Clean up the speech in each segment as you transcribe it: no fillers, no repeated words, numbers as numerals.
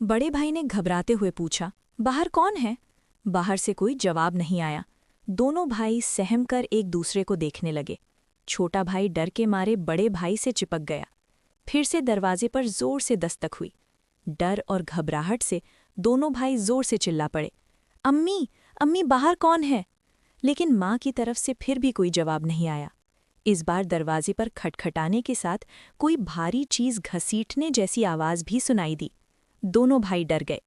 बड़े भाई ने घबराते हुए पूछा, बाहर कौन है? बाहर से कोई जवाब नहीं आया। दोनों भाई सहम कर एक दूसरे को देखने लगे। छोटा भाई डर के मारे बड़े भाई से चिपक गया। फिर से दरवाजे पर जोर से दस्तक हुई। डर और घबराहट से दोनों भाई जोर से चिल्ला पड़े, अम्मी, अम्मी बाहर कौन है? लेकिन माँ की तरफ से फिर भी कोई जवाब नहीं आया। इस बार दरवाजे पर खटखटाने के साथ कोई भारी चीज घसीटने जैसी आवाज भी सुनाई दी। दोनों भाई डर गए।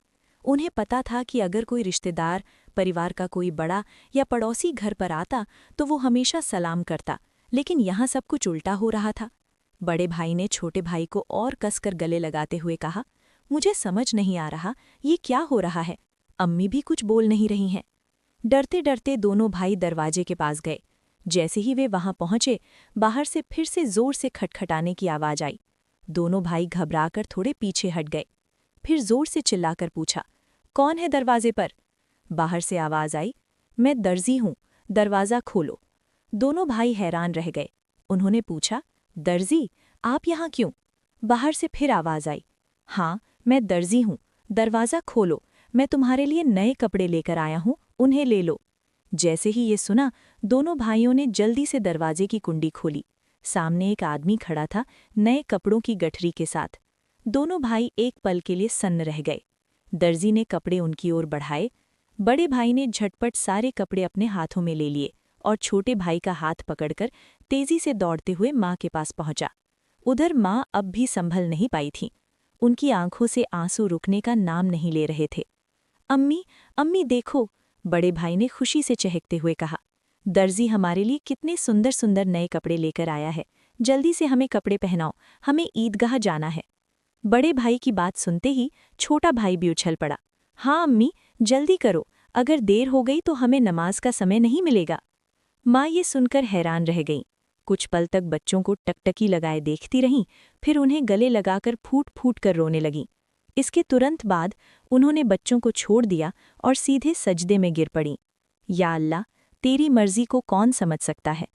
उन्हें पता था कि अगर कोई रिश्तेदार, परिवार का कोई बड़ा या पड़ोसी घर पर आता तो वो हमेशा सलाम करता, लेकिन यहाँ सब कुछ उल्टा हो रहा था। बड़े भाई ने छोटे भाई को और कसकर गले लगाते हुए कहा, मुझे समझ नहीं आ रहा ये क्या हो रहा है। अम्मी भी कुछ बोल नहीं रही हैं। डरते डरते दोनों भाई दरवाजे के पास गए। जैसे ही वे वहां पहुंचे, बाहर से फिर से जोर से खटखटाने की आवाज आई। दोनों भाई घबराकर थोड़े पीछे हट गए। फिर जोर से चिल्लाकर पूछा, कौन है दरवाजे पर? बाहर से आवाज आई, मैं दर्जी हूं, दरवाज़ा खोलो। दोनों भाई हैरान रह गए। उन्होंने पूछा, दर्जी, आप यहाँ क्यों? बाहर से फिर आवाज आई, हाँ, मैं दर्जी हूं, दरवाज़ा खोलो, मैं तुम्हारे लिए नए कपड़े लेकर आया हूं, उन्हें ले लो। जैसे ही ये सुना, दोनों भाइयों ने जल्दी से दरवाजे की कुंडी खोली। सामने एक आदमी खड़ा था, नए कपड़ों की गठरी के साथ। दोनों भाई एक पल के लिए सन्न रह गए। दर्जी ने कपड़े उनकी ओर बढ़ाए। बड़े भाई ने झटपट सारे कपड़े अपने हाथों में ले लिए और छोटे भाई का हाथ पकड़कर तेजी से दौड़ते हुए माँ के पास पहुंचा। उधर माँ अब भी संभल नहीं पाई थीं। उनकी आंखों से आंसू रुकने का नाम नहीं ले रहे थे। अम्मी, अम्मी देखो, बड़े भाई ने खुशी से चहकते हुए कहा, दर्जी हमारे लिए कितने सुंदर सुंदर नए कपड़े लेकर आया है। जल्दी से हमें कपड़े पहनाओ, हमें ईदगाह जाना है। बड़े भाई की बात सुनते ही छोटा भाई भी उछल पड़ा, हाँ अम्मी, जल्दी करो, अगर देर हो गई तो हमें नमाज का समय नहीं मिलेगा। माँ ये सुनकर हैरान रह गईं। कुछ पल तक बच्चों को टकटकी लगाए देखती रहीं, फिर उन्हें गले लगाकर फूट फूट कर रोने लगीं। इसके तुरंत बाद उन्होंने बच्चों को छोड़ दिया और सीधे सजदे में गिर पड़ीं। या अल्लाह, तेरी मर्जी को कौन समझ सकता है।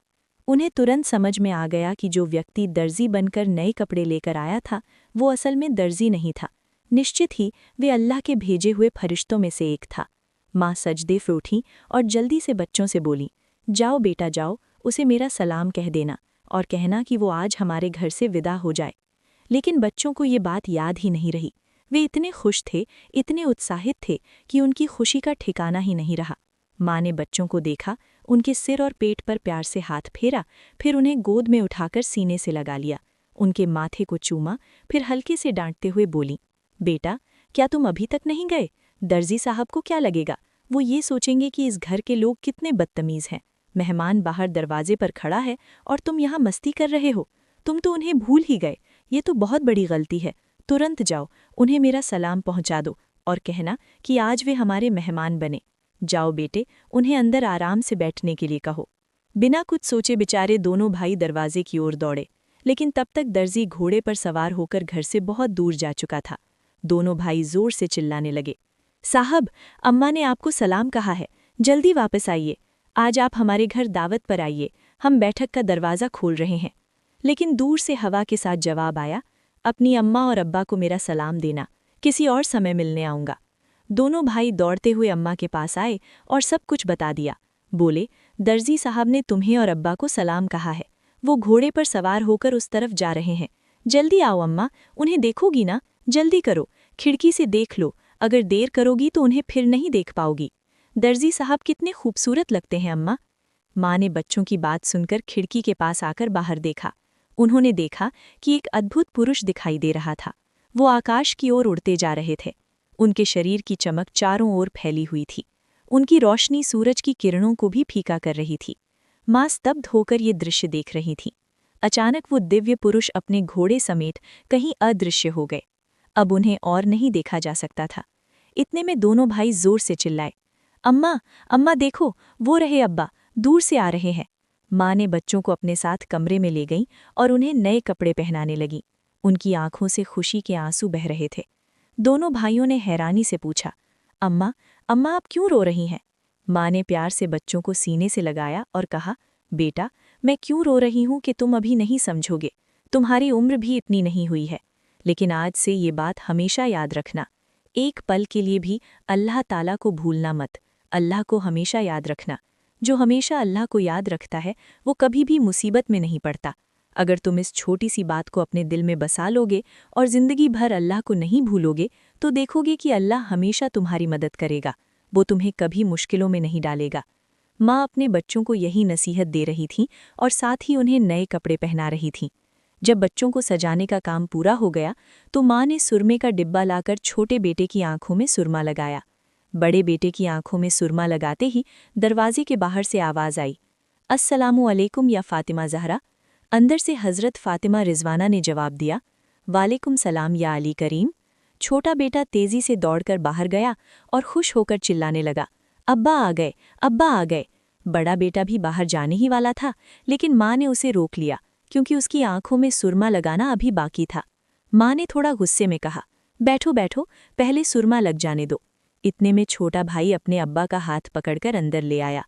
उन्हें तुरंत समझ में आ गया कि जो व्यक्ति दर्जी बनकर नए कपड़े लेकर आया था, वो असल में दर्जी नहीं था। निश्चित ही वे अल्लाह के भेजे हुए फरिश्तों में से एक था। माँ सजदे से उठीं और जल्दी से बच्चों से बोलीं, जाओ बेटा जाओ, उसे मेरा सलाम कह देना और कहना कि वो आज हमारे घर से विदा हो जाए। लेकिन बच्चों को ये बात याद ही नहीं रही। वे इतने खुश थे, इतने उत्साहित थे कि उनकी खुशी का ठिकाना ही नहीं रहा। माँ ने बच्चों को देखा, उनके सिर और पेट पर प्यार से हाथ फेरा, फिर उन्हें गोद में उठाकर सीने से लगा लिया, उनके माथे को चूमा, फिर हल्के से डांटते हुए बोली, बेटा, क्या तुम अभी तक नहीं गए? दर्जी साहब को क्या लगेगा? वो ये सोचेंगे कि इस घर के लोग कितने बदतमीज हैं। मेहमान बाहर दरवाजे पर खड़ा है और तुम यहाँ मस्ती कर रहे हो। तुम तो उन्हें भूल ही गए। ये तो बहुत बड़ी गलती है। तुरंत जाओ, उन्हें मेरा सलाम पहुँचा दो और कहना कि आज वे हमारे मेहमान बने। जाओ बेटे, उन्हें अंदर आराम से बैठने के लिए कहो। बिना कुछ सोचे बेचारे दोनों भाई दरवाजे की ओर दौड़े, लेकिन तब तक दर्जी घोड़े पर सवार होकर घर से बहुत दूर जा चुका था। दोनों भाई जोर से चिल्लाने लगे, साहब, अम्मा ने आपको सलाम कहा है, जल्दी वापस आइए। आज आप हमारे घर दावत पर आइए, हम बैठक का दरवाज़ा खोल रहे हैं। लेकिन दूर से हवा के साथ जवाब आया, अपनी अम्मा और अब्बा को मेरा सलाम देना, किसी और समय मिलने आऊँगा। दोनों भाई दौड़ते हुए अम्मा के पास आए और सब कुछ बता दिया। बोले, दर्जी साहब ने तुम्हें और अब्बा को सलाम कहा है। वो घोड़े पर सवार होकर उस तरफ जा रहे हैं। जल्दी आओ अम्मा, उन्हें देखोगी ना? जल्दी करो, खिड़की से देख लो, अगर देर करोगी तो उन्हें फिर नहीं देख पाओगी। दर्जी साहब कितने खूबसूरत लगते हैं अम्मा। माँ ने बच्चों की बात सुनकर खिड़की के पास आकर बाहर देखा। उन्होंने देखा कि एक अद्भुत पुरुष दिखाई दे रहा था। वो आकाश की ओर उड़ते जा रहे थे। उनके शरीर की चमक चारों ओर फैली हुई थी। उनकी रोशनी सूरज की किरणों को भी फीका कर रही थी। माँ स्तब्ध होकर ये दृश्य देख रही थी। अचानक वो दिव्य पुरुष अपने घोड़े समेत कहीं अदृश्य हो गए। अब उन्हें और नहीं देखा जा सकता था। इतने में दोनों भाई जोर से चिल्लाए, अम्मा, अम्मा देखो, वो रहे अब्बा, दूर से आ रहे हैं। माँ ने बच्चों को अपने साथ कमरे में ले गईं और उन्हें नए कपड़े पहनाने लगीं। उनकी आंखों से खुशी के आंसू बह रहे थे। दोनों भाइयों ने हैरानी से पूछा, अम्मा, अम्मा आप क्यों रो रही हैं? माँ ने प्यार से बच्चों को सीने से लगाया और कहा, बेटा, मैं क्यों रो रही हूँ कि तुम अभी नहीं समझोगे। तुम्हारी उम्र भी इतनी नहीं हुई है। लेकिन आज से ये बात हमेशा याद रखना, एक पल के लिए भी अल्लाह ताला को भूलना मत। अल्लाह को हमेशा याद रखना। जो हमेशा अल्लाह को याद रखता है वो कभी भी मुसीबत में नहीं पड़ता। अगर तुम इस छोटी सी बात को अपने दिल में बसा लोगे और ज़िंदगी भर अल्लाह को नहीं भूलोगे तो देखोगे कि अल्लाह हमेशा तुम्हारी मदद करेगा। वो तुम्हें कभी मुश्किलों में नहीं डालेगा। माँ अपने बच्चों को यही नसीहत दे रही थी और साथ ही उन्हें नए कपड़े पहना रही थी। जब बच्चों को सजाने का काम पूरा हो गया तो माँ ने सुरमे का डिब्बा लाकर छोटे बेटे की आंखों में सुरमा लगाया। बड़े बेटे की आंखों में सुरमा लगाते ही दरवाजे के बाहर से आवाज़ आई, अस्सलामु अलैकुम या फातिमा ज़हरा। अंदर से हज़रत फातिमा रिजवाना ने जवाब दिया, वालेकुम सलाम या अली करीम। छोटा बेटा तेज़ी से दौड़कर बाहर गया और खुश होकर चिल्लाने लगा, अब्बा आ गए, अब्बा आ गए। बड़ा बेटा भी बाहर जाने ही वाला था, लेकिन माँ ने उसे रोक लिया क्योंकि उसकी आंखों में सुरमा लगाना अभी बाकी था। माँ ने थोड़ा गुस्से में कहा, बैठो बैठो, पहले सुरमा लग जाने दो। इतने में छोटा भाई अपने अब्बा का हाथ पकड़कर अंदर ले आया।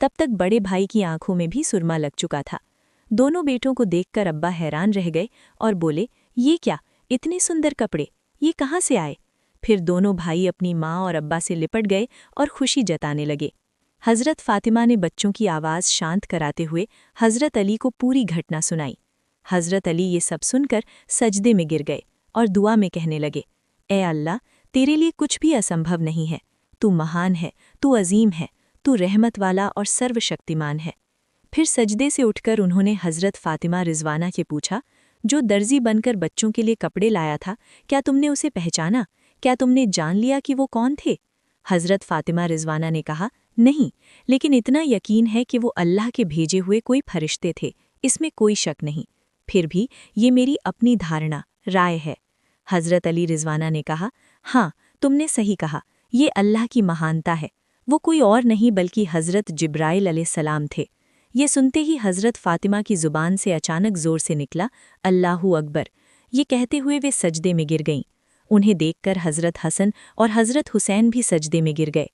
तब तक बड़े भाई की आंखों में भी सुरमा लग चुका था। दोनों बेटों को देखकर अब्बा हैरान रह गए और बोले, ये क्या, इतने सुंदर कपड़े, ये कहाँ से आए? फिर दोनों भाई अपनी माँ और अब्बा से लिपट गए और खुशी जताने लगे। हज़रत फातिमा ने बच्चों की आवाज़ शांत कराते हुए हज़रत अली को पूरी घटना सुनाई। हज़रत अली ये सब सुनकर सजदे में गिर गए और दुआ में कहने लगे, ए अल्लाह, तेरे लिए कुछ भी असंभव नहीं है। तू महान है, तू अजीम है, तू रहमत वाला और सर्वशक्तिमान है। फिर सजदे से उठकर उन्होंने हज़रत फातिमा रिजवाना से पूछा, जो दर्जी बनकर बच्चों के लिए कपड़े लाया था, क्या तुमने उसे पहचाना? क्या तुमने जान लिया कि वो कौन थे? हज़रत फातिमा रिजवाना ने कहा, नहीं, लेकिन इतना यकीन है कि वो अल्लाह के भेजे हुए कोई फरिश्ते थे, इसमें कोई शक नहीं। फिर भी ये मेरी अपनी धारणा, राय है। हज़रत अली रिजवाना ने कहा, हाँ, तुमने सही कहा, ये अल्लाह की महानता है। वो कोई और नहीं बल्कि हज़रत जिब्राइल अलैहिस्सलाम थे। ये सुनते ही हज़रत फातिमा की ज़ुबान से अचानक ज़ोर से निकला, अल्लाहु अकबर। ये कहते हुए वे सजदे में गिर गईं। उन्हें देखकर हज़रत हसन और हज़रत हुसैन भी सजदे में गिर गए।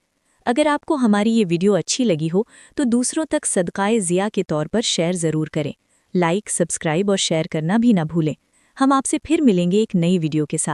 अगर आपको हमारी ये वीडियो अच्छी लगी हो तो दूसरों तक सदकाए ज़िया के तौर पर शेयर ज़रूर करें। लाइक, सब्सक्राइब और शेयर करना भी ना भूलें। हम आपसे फिर मिलेंगे एक नई वीडियो के साथ।